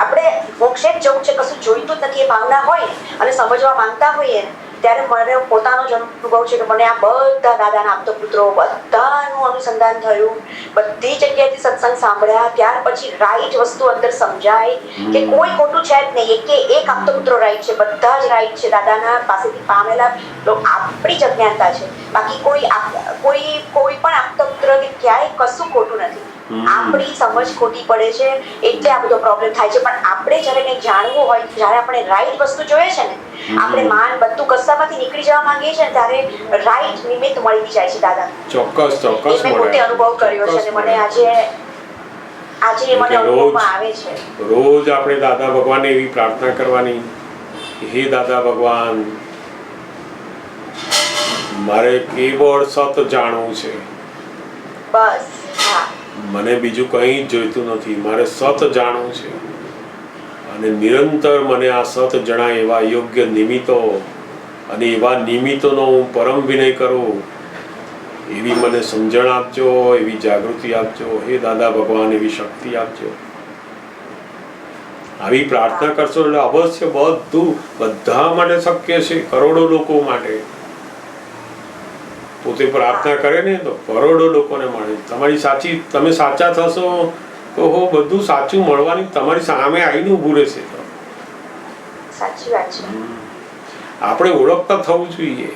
આપણે મોક્ષે જ જવું છે, કશું જોઈતું જ નથી એ ભાવના હોય અને સમજવા માંગતા હોઈએ ત્યારે મને પોતાનો જ અનુભવ છે કે મને આ બધા દાદાના આપતો પુત્રો બધાનું અનુસંધાન થયું, બધી જગ્યાએથી સત્સંગ સાંભળ્યા, ત્યાર પછી રાઈટ વસ્તુ અંદર સમજાય કે કોઈ ખોટું છે જ નહીં, એક આપતો પુત્રો રાઈટ છે, બધા જ રાઈટ છે, દાદાના પાસેથી પામેલા આપણી જ અજ્ઞાનતા છે. બાકી કોઈ પણ આપતો પુત્ર કે ક્યાંય કશું ખોટું નથી. આપણી સમજ ખોટી પડે છે એટલે આ બધો પ્રોબ્લેમ થાય છે. પણ આપણે જ્યારે કંઈક જાણવું હોય, જ્યારે આપણે રાઈટ વસ્તુ જોઈએ છે ને, આપણે માન બધું કશામાંથી નીકળી જવા માંગીએ છીએ ને ત્યારે રાઈટ નિમિત્ત મળી જાય છે દાદા. ચોક્કસ મેં પોતે અનુભવ કર્યો છે અને મને આજે મને અનુભવમાં આવે છે. રોજ આપણે દાદા ભગવાનને એવી પ્રાર્થના કરવાની, હે દાદા ભગવાન, મારે કેવળ સત જાણવું છે, બસ. હા, મને બીજું કંઈ જ જોઈતું નથી, મારે સત જાણવું છે. અને નિરંતર મને આ સત જણાય એવા યોગ્ય નિમિત્તો અને એવા નિમિત્તોનો હું પરમ વિનય કરું, એવી મને સમજણ આપજો, એવી જાગૃતિ આપજો. હે દાદા ભગવાન, એવી શક્તિ આપજો. આવી પ્રાર્થના કરશો એટલે અવશ્ય બધું બધા માટે શક્ય છે, કરોડો લોકો માટે. પોતે પ્રાર્થના કરે ને તો કરોડો લોકોને મળે. તમે સાચા થશો તો બધું સાચું મળવાની તમારી સામે આવીને ઊભું રહેશે. સાચી વાત છે. આપણે ઓળખતા થવું જોઈએ.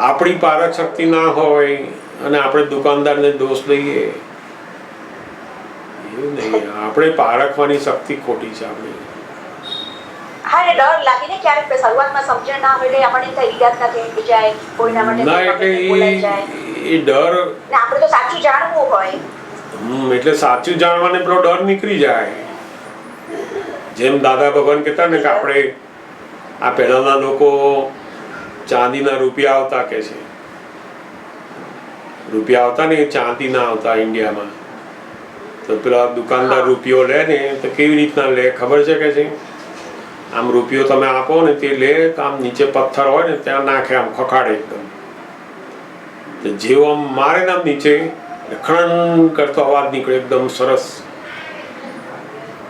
આપણી પારક શક્તિ ના હોય અને આપણે દુકાનદારને દોષ દઈએ, એવું નહીં. આપણે પારખવાની શક્તિ ખોટી છે આપણી. હા, ને ડર લાગે ને ક્યારેક શરૂઆતમાં સમજણ ના હોય એટલે આપણને થાય વિદ્યાર્થના થઈ જાય, કોઈના માટે બોલાઈ જાય. એ ડર ને આપણે તો સાચું જાણવું હોય. એટલે સાચું જાણવાને પેલો ડર નીકળી જાય. જેમ દાદા ભગવાન કહેતા ને કે આપણે આ પહેલાના લોકો ચાંદીના રૂપિયા આવતા કે છે, રૂપિયા આવતા ને ચાંદીના આવતા ઇન્ડિયામાં, તો પેલા દુકાનદાર રૂપિયો લે ને તો કેવી રીતના લે ખબર છે કે છે? આમ રૂપિયો તમે આપો ને તે લે તો આમ નીચે પથ્થર હોય ને ત્યાં નાખે, આમ ખખાડે એકદમ. જેવો આમ મારે ને આમ નીચે ખણન કરતો અવાજ નીકળે એકદમ સરસ,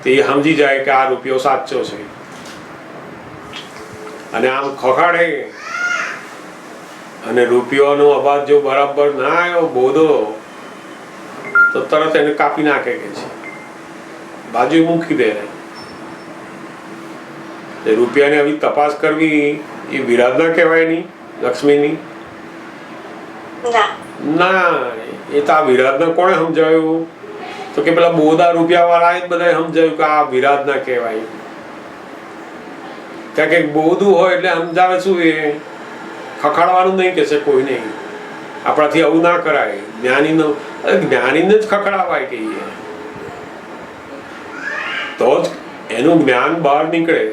તે સમજી જાય કે આ રૂપિયો સાચો છે. અને આમ ખખાડે અને રૂપિયોનો અવાજ જો બરાબર ના આવ્યો બોધો તો તરત એને કાપી નાખે કે છે, બાજુ મૂકી દે. રૂપિયાની આવી તપાસ કરવી એ વિરાધના કહેવાય નહીં, લક્ષ્મીની ના. એ તો આ વિરાધના કોણે સમજાવ્યું? તો કે પેલા બોધા રૂપિયા વાળા જ બધા સમજાવ્યું કે આ વિરાધના કહેવાય. કારણ કે બોધું હોય એટલે સમજાવે શું, એ ખખાડવાનું નહીં કે છે કોઈ નહીં. આપણાથી આવું ના કરાય. જ્ઞાનીને જ ખખડાવાય કહીએ તો જ એનું જ્ઞાન બહાર નીકળે.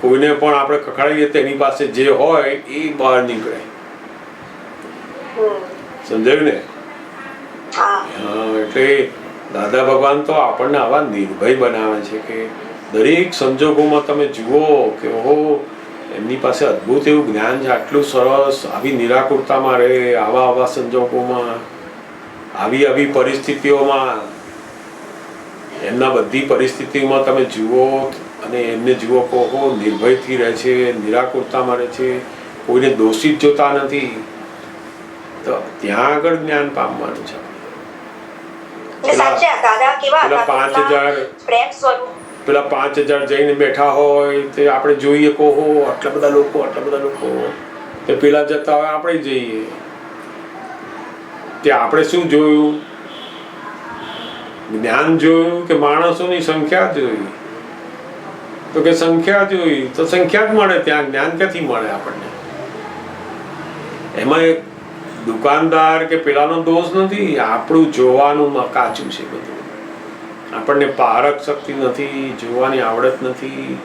કોઈને પણ આપણે ખખડાવીએ તો એની પાસે જે હોય એ બહાર નીકળે. સમજાયું ને? એટલે દાદા ભગવાન તો આપણને આવા નિર્ભય બનાવે છે કે દરેક સંજોગોમાં તમે જુઓ કે ઓહો, એમની પાસે અદ્ભુત એવું જ્ઞાન છે, આટલું સરસ. આવી નિરાકુરતામાં રહે, આવા સંજોગોમાં, આવી પરિસ્થિતિઓમાં, એમના બધી પરિસ્થિતિઓમાં તમે જુઓ અને એમને જુઓ કે ઓહો, નિર્ભયથી રહે છે, નિરાકુરતામાં રહે છે, કોઈને દોષિત જોતા નથી. તો ત્યાં આગળ જ્ઞાન પામવાનું છે. પેલા 5000 જઈને બેઠા હોય તે આપણે જોઈએ કે ઓહો, આટલા બધા લોકો, તે પેલા જતા હોય આપણે જઈએ. તે આપણે શું જોયું? જ્ઞાન જોયું કે માણસોની સંખ્યા જોઈ? તો કે સંખ્યા જોઈ. તો સંખ્યા જ મળે, ત્યાં જ્ઞાન ક્યાંથી મળે આપણને? એમાં એક દુકાનદાર કે પેલાનો દોષ નથી, આપણું જોવાનું કાચું છે બધું. આપણને પારક શક્તિ નથી, જોવાની આવડત નથી.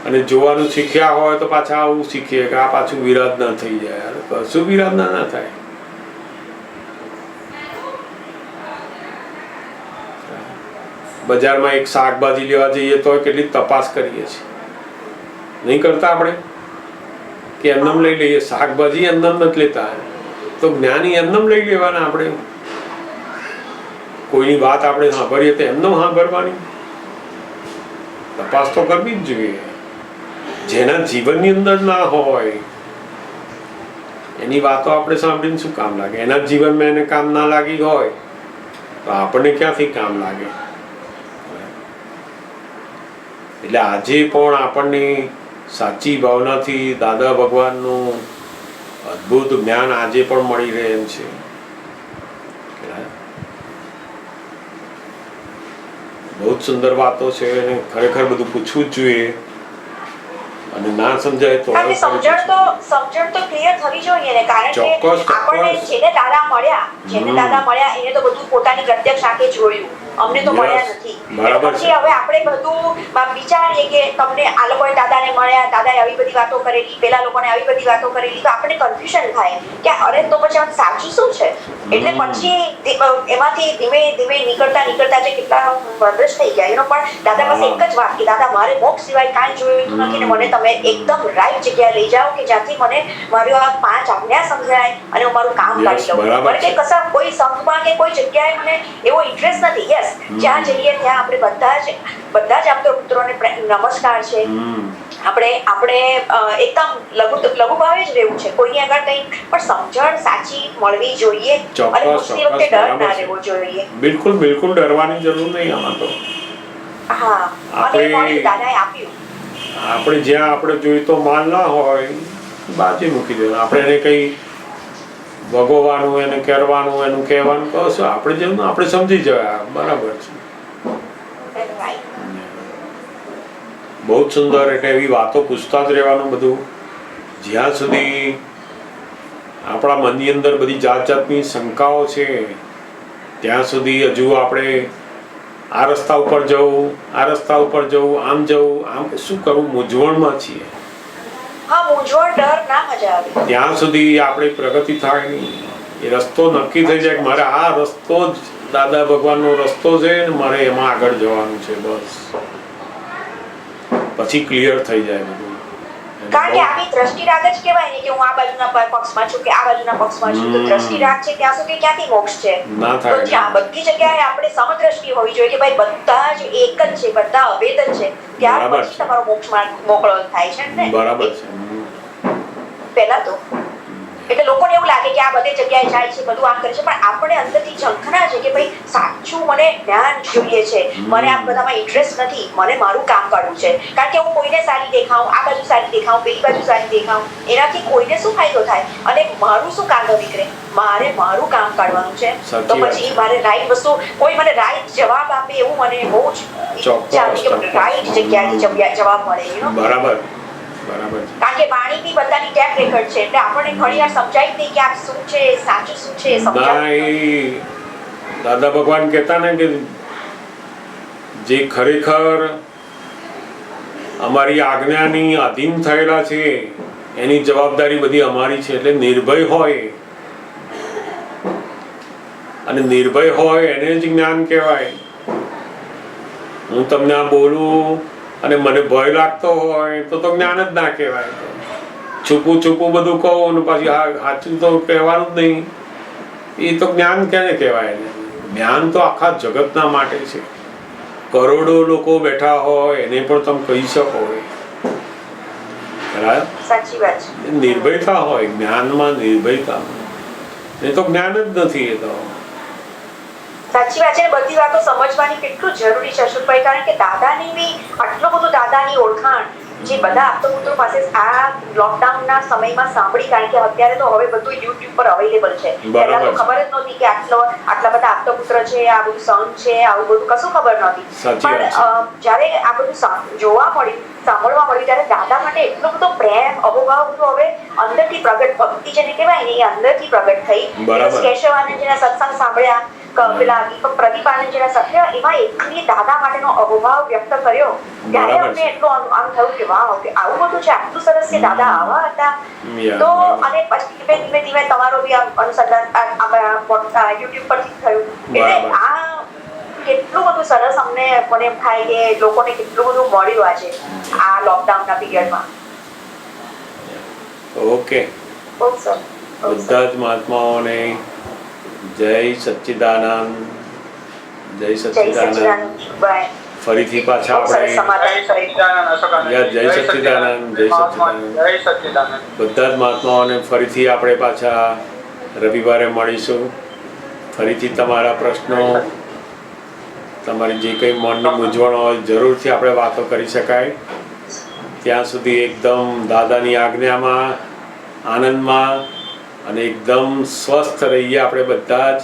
અને જોવાનું શીખ્યા હોય તો પાછા આવું શીખીએ કે આ પાછું વિરાધના થઈ જાય. કશું વિરાધના ના થાય. બજારમાં એક શાકભાજી લેવા જઈએ તો કેટલી તપાસ કરીએ છીએ, નહીં કરતા આપણે? કે એમનેમ લઈ લઈએ. શાકભાજી એમનેમ નથી લેતા, તો જ્ઞાની એમનેમ લઈ લેવાના. આપણે કોઈની વાત આપણે સાંભળીએ તો એમનેમ સાંભળવાની. તપાસ તો કરવી જ જોઈએ. જેના જીવનની અંદર ના હોય એની વાતો આપણે સાંભળીને શું કામ લાગે? એના જીવનમાં એને કામ ના લાગી હોય તો આપણને ક્યાંથી કામ લાગે? એટલે આજે પણ આપણને સાચી ભાવનાથી દાદા ભગવાનનું અદ્ભુત જ્ઞાન આજે પણ મળી રહે એમ છે. બહુ જ સુંદર વાતો છે અને ખરેખર બધું પૂછવું જ જોઈએ અને ના સમજાય તો કારણ કે સમજણ તો ક્લિયર થવી જોઈએ ને, કારણ કે ચોક્કસ. આપણને જેને દાદા મળ્યા એને તો બધું પોતાની પ્રત્યક્ષ આંખે જોયું, અમને તો મળ્યા નથી. બરાબર પછી હવે આપણે બધું વિચારીએ કે તમને આ લોકોએ દાદાને મળ્યા, દાદાએ આવી બધી વાતો કરેલી, પેલા લોકોને આવી બધી વાતો કરેલી, તો આપણને કન્ફ્યુઝન થાય કે અરે તો પછી આ સાચું શું છે. એટલે પછી એમાંથી ધીમે ધીમે નીકળતા જે કેટલા વર્ષ થઈ ગયા એનો પણ દાદા પાસે એક જ વાત કે દાદા મારે મોક્ષ સિવાય કાંઈ જોયું નથી ને મને તમે એકદમ રાઈટ જગ્યાએ લઈ જાઓ કે જ્યાંથી મને મારી આ 5 આજ્ઞા સમજાય અને હું મારું કામ કરી લઉં. મને કે કશા કોઈ સંઘમાં કે કોઈ જગ્યાએ મને એવો ઇન્ટરેસ્ટ નથી. યસ, જ્યાં જઈએ ત્યાં આપણે બધા જ આપણા પુત્રોને નમસ્કાર છે. આપણે એકદમ લઘુ ભાવે જ રહેવું છે, કોઈની આગળ કંઈ પણ સમજણ સાચી મળવી જોઈએ અને પૂછતી વખતે ડર ના રહેવો જોઈએ. બિલકુલ ડરવાની જરૂર નહીં આમાં તો. હા, અને મને દાદાએ આપ્યું. આપણે જ્યાં આપણે જોઈતો માલ ના હોય બાજુ મૂકી દેવાનું. આપણે એને કઈ ભગવવાનું, એને કરવાનું, એનું કહેવાનું કશું આપણે જેમ આપણે સમજી જવાય બરાબર છે. બહુ જ સુંદર. એટલે એવી વાતો પૂછતા જ રહેવાનું બધું, જ્યાં સુધી આપણા મનની અંદર બધી જાતની શંકાઓ છે ત્યાં સુધી હજુ આપણે આ રસ્તા ઉપર જવું, આમ જવું, આમ શું કરવું, મૂંઝવણમાં છીએ. ત્યાં સુધી આપણી પ્રગતિ થાય નહીં. એ રસ્તો નક્કી થઈ જાય કે મારે આ રસ્તો જ દાદા ભગવાનનો રસ્તો છે ને મારે એમાં આગળ જવાનું છે, બસ પછી ક્લિયર થઈ જાય બધું. કારણ કે આવી દ્રષ્ટિરાગ જ કહેવાય ને કે હું આ બાજુના પક્ષમાં છું કે આ બાજુના પક્ષમાં છું. તો દ્રષ્ટિરાગ છે ત્યાં સુધી ક્યાંથી મોક્ષ છે? તો જ્યાં બધી જગ્યાએ આપણે સમદ્રષ્ટિ હોવી જોઈએ કે ભાઈ બધા જ એક જ છે, બધા અભેદ જ છે, ત્યાર પછી તમારો મોક્ષ મોકળો થાય છે ને. બરાબર છે. પહેલા તો એટલે લોકોને એવું લાગે કે આ બધી જગ્યાએ જાય છે, બધું આમ કરે છે, પણ આપણે અંદરથી ઝંખના છે કે ભાઈ સાચું મને જ્ઞાન જોઈએ છે, મને આ બધામાં ઇન્ટરેસ્ટ નથી, મને મારું કામ કરવું છે. કારણ કે હું કોઈને સારી દેખાઉં, આ બાજુ સારી દેખાઉં, પેલી બાજુ સારી દેખાઉં, એનાથી કોઈને શું ફાયદો થાય અને મારું શું કાંડો નીકળે? મારે મારું કામ કાઢવાનું છે. તો પછી મારે રાઈટ વસ્તુ, કોઈ મને રાઈટ જવાબ આપે એવું મને બહુ જ ઈચ્છા કે રાઈટ જગ્યાએથી જવાબ મળે. બરાબર. કારણ કે વાણી બી બધાની ટેપ રેકર્ડ છે, એટલે આપણને ઘણી વાર સમજાય નહીં કે આ શું છે, સાચું શું છે સમજાય. દાદા ભગવાન કહેતા ને કે જે ખરેખર અમારી આજ્ઞાની અધીન થયેલા છે એની જવાબદારી બધી અમારી છે. એટલે નિર્ભય હોય, અને નિર્ભય હોય એને જ જ્ઞાન કહેવાય. હું તમને આ બોલું અને મને ભય લાગતો હોય તો જ્ઞાન જ ના કહેવાય. છૂપું બધું કહું અને પછી સાચું તો કહેવાનું જ નહીં, એ તો જ્ઞાન કેને કહેવાય? જ્ઞાન તો આખા જગતના માટે છે. કરોડો લોકો બેઠા હોય એને પણ તમે કહી શકો. સાચી વાત છે. નિર્ભયતા હોય જ્ઞાનમાં, નિર્ભયતા. એ તો જ્ઞાન જ નથી. એ તો સાચી વાત છે. બધી વાતો સમજવાની કેટલું જરૂરી છે અશોકભાઈ, કારણ કે દાદાની બી આટલું બધું દાદાની ઓળખાણ જે બધા આપતપુત્રો પાસે આ લોકડાઉનના સમયમાં સાંભળી, કારણ કે અત્યારે તો હવે બધું યુટ્યુબ પર અવેલેબલ છે. પહેલા તો ખબર જ નહોતી કે આટલા બધા આપતપુત્ર છે, આ બધું સંઘ છે, આવું બધું કશું ખબર નહોતી. પણ જ્યારે આ બધું જોવા મળ્યું, સાંભળવા મળ્યું, ત્યારે દાદા માટે એટલો બધો પ્રેમ, અહોભાવ બધું હવે અંદરથી પ્રગટ, ભક્તિ જેને કહેવાય ને એ અંદરથી પ્રગટ થઈ. કેશવ આનંદજીના સત્સંગ સાંભળ્યા, પેલા દીપક પ્રદીપ આનંદજીના સત્ય, એમાં એટલી દાદા માટેનો અહોભાવ વ્યક્ત કર્યો, ત્યારે અમને એટલું આમ થયું કે વાહ, આવું બધું છે, આટલું સરસ છે, દાદા આવા હતા. તો અને પછી ધીમે ધીમે તમારો બી અનુસંધાન યુટ્યુબ પરથી થયું. એટલે આ કેટલું બધું સરસ અમને મને એમ થાય કે લોકોને કેટલું બધું મળ્યું આજે આ લોકડાઉનના પીરિયડમાં. ઓકે, બહુ સરસ. બધા જ મહાત્માઓને જય સચ્ચિદાનંદ. જય સચ્ચિદાનંદ. ફરીથી પાછા આપણે જય સચ્ચિદાનંદ. બધા જ મહાત્માઓને ફરીથી આપણે પાછા રવિવારે મળીશું. ફરીથી તમારા પ્રશ્નો, તમારી જે કંઈ મનની મૂંઝવણ હોય જરૂરથી આપણે વાતો કરી શકાય. ત્યાં સુધી એકદમ દાદાની આજ્ઞામાં, આનંદમાં અને એકદમ સ્વસ્થ રહીએ આપણે બધા જ.